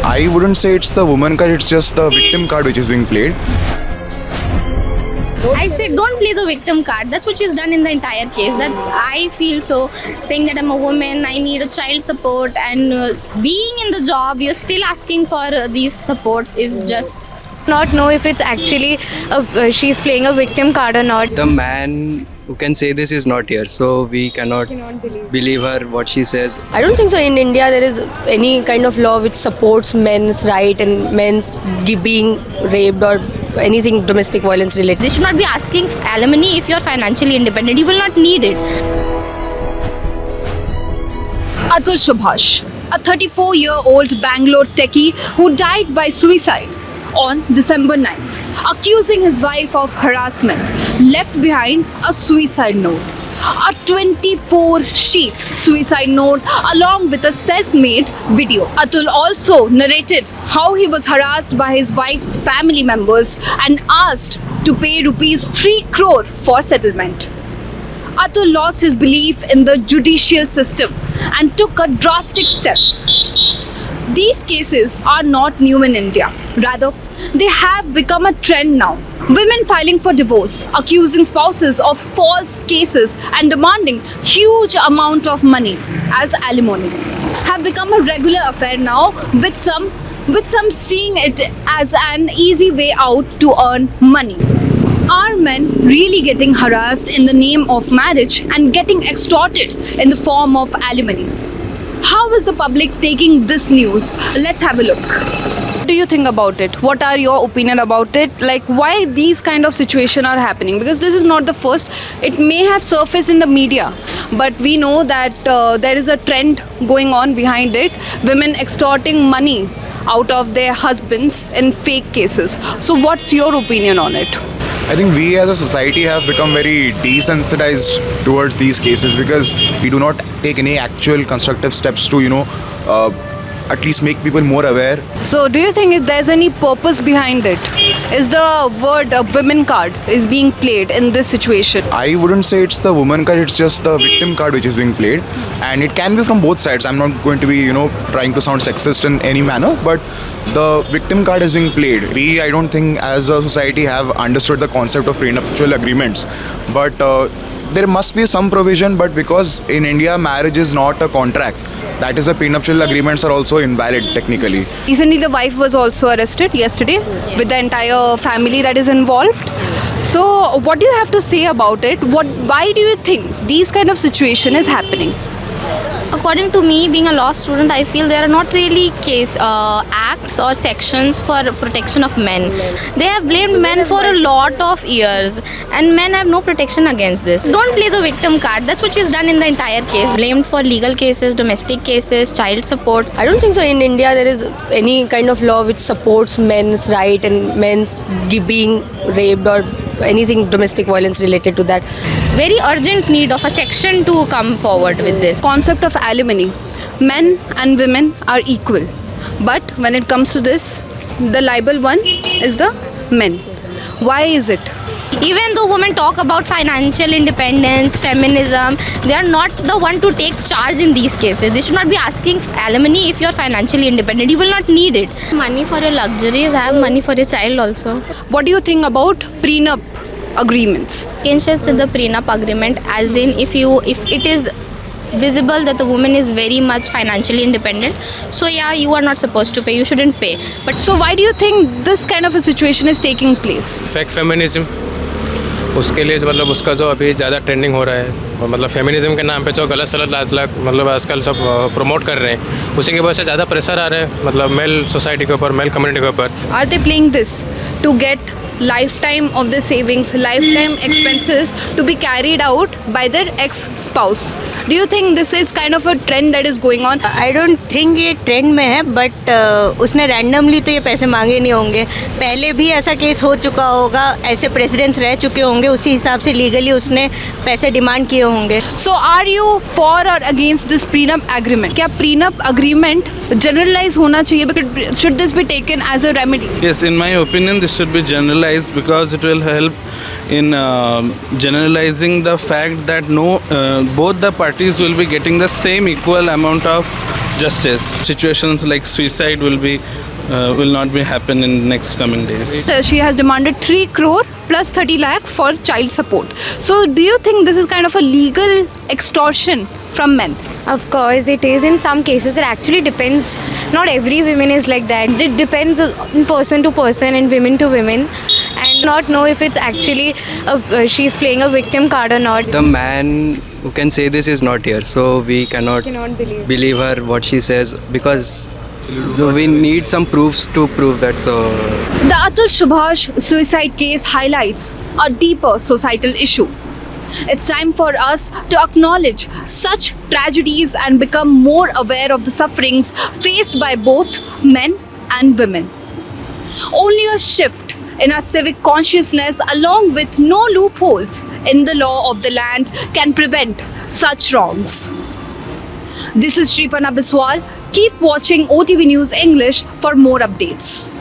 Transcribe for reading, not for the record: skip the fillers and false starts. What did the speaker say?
I wouldn't say it's the woman card, it's just the victim card which is being played. I said don't play the victim card. That's what she's done in the entire case. That's I feel so. Saying that I'm a woman, I need a child support, and being in the job, you're still asking for these supports is just Not know if it's actually she's playing a victim card or not. The man who can say this is not here, so we cannot believe her what she says. I don't think so. In India, there is any kind of law which supports men's right and men's being raped or anything domestic violence related. they should not be asking alimony if you're financially independent. You will not need it. Atul Subhash, a 34-year-old Bangalore techie who died by suicide on December 9th, accusing his wife of harassment, left behind a suicide note. A 24-sheet suicide note along with a self-made video. Atul also narrated how he was harassed by his wife's family members and asked to pay rupees 3 crore for settlement. Atul lost his belief in the judicial system and took a drastic step. These cases are not new in India. Rather, they have become a trend now. Women filing for divorce, accusing spouses of false cases and demanding huge amount of money as alimony have become a regular affair now, with some seeing it as an easy way out to earn money. Are men really getting harassed in the name of marriage and getting extorted in the form of alimony? How is the public taking this news? Let's have a look. What do you think about it? What are your opinion about it? Like, why these kind of situation are happening? Because this is not the first. It may have surfaced in the media, but we know that there is a trend going on behind it. Women extorting money out of their husbands in fake cases. So what's your opinion on it? I think we as a society have become very desensitized towards these cases because we do not take any actual constructive steps to, at least make people more aware. So do you think if there's any purpose behind it? Is the word women card is being played in this situation? I wouldn't say it's the woman card, it's just the victim card which is being played. And it can be from both sides. I'm not going to be, trying to sound sexist in any manner, but the victim card is being played. We, I don't think as a society have understood the concept of prenuptial agreements. But there must be some provision, but because in India marriage is not a contract, that is, the prenuptial agreements are also invalid technically. Recently, the wife was also arrested yesterday with the entire family that is involved. So, what do you have to say about it? Why do you think these kind of situation is happening? According to me, being a law student, I feel there are not really acts or sections for protection of men. They have blamed men for a lot of years, and men have no protection against this. Don't play the victim card. That's what she's done in the entire case. Blamed for legal cases, domestic cases, child support. I don't think so. In India, there is any kind of law which supports men's right and men's being raped or anything domestic violence related to that. Very urgent need of a section to come forward with this. Concept of alimony. Men and women are equal. But when it comes to this, the liable one is the men. Why is it? Even though women talk about financial independence, feminism, they are not the one to take charge in these cases. They should not be asking alimony if you're financially independent. You will not need it. Money for your luxuries, have money for your child also. What do you think about prenup agreements? Against the prenup agreement, as in if it is visible that the woman is very much financially independent, so yeah, you are not supposed to pay, you shouldn't pay. But so why do you think this kind of a situation is taking place? Fake feminism, उसके लिए मतलब उसका जो अभी ज़्यादा trending हो रहा है और मतलब फेमिनिज्म के नाम पे जो गलत सलत लाजलक मतलब आजकल सब प्रमोट कर रहे हैं, उसी की वजह से ज़्यादा प्रेशर आ रहा है मतलब मेल सोसाइटी के ऊपर, मेल कम्युनिटी के ऊपर. Are they playing this to get lifetime of their savings, lifetime expenses to be carried out by their ex-spouse? Do you think this is kind of a trend that is going on? I don't think ये trend में है, but उसने randomly तो ये पैसे मांगे नहीं होंगे. पहले भी ऐसा केस हो चुका होगा, ऐसे प्रेसिडेंट्स रह चुके होंगे, उसी हिसाब से लीगली उसने पैसे डिमांड किए होंगे. So are you for or against this prenup agreement? क्या prenup agreement generalize होना चाहिए? Because should this be taken as a remedy? Yes, in my opinion, this should be generalized because it will help in generalizing the fact that both the parties will be getting the same equal amount of justice. Situations like suicide will not be happen in next coming days. She has demanded 3 crore plus 30 lakh for child support. So do you think this is kind of a legal extortion from men? Of course, it is. In some cases, it actually depends. Not every woman is like that. It depends on person to person and women to women. And not know if it's actually she's playing a victim card or not. The man who can say this is not here, so we cannot believe her what she says, because we need some proofs to prove that. So The Atul Subhash suicide case highlights a deeper societal issue. It's time for us to acknowledge such tragedies and become more aware of the sufferings faced by both men and women. Only a shift in our civic consciousness, along with no loopholes in the law of the land, can prevent such wrongs. This is Shripana Biswal. Keep watching OTV News English for more updates.